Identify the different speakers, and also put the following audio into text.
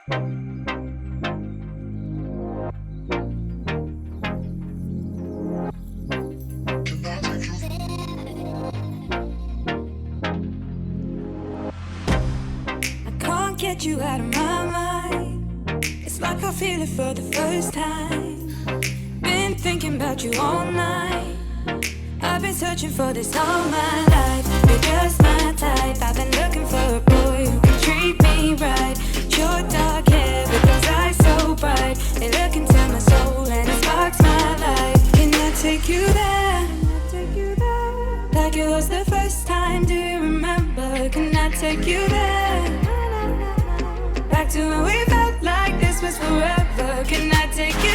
Speaker 1: Can't get you out of my mind. It's like I feel it for the first time. Been thinking about you all night. I've been searching for this all my life. You're just my type. I've been looking for a boy who can treat me right. Your dark hair with those eyes so bright. They look into my soul and it sparks my life. Can I take you there? Like it was the first time, do you remember? Can I take you there? Back to when we felt like this was forever. Can I take you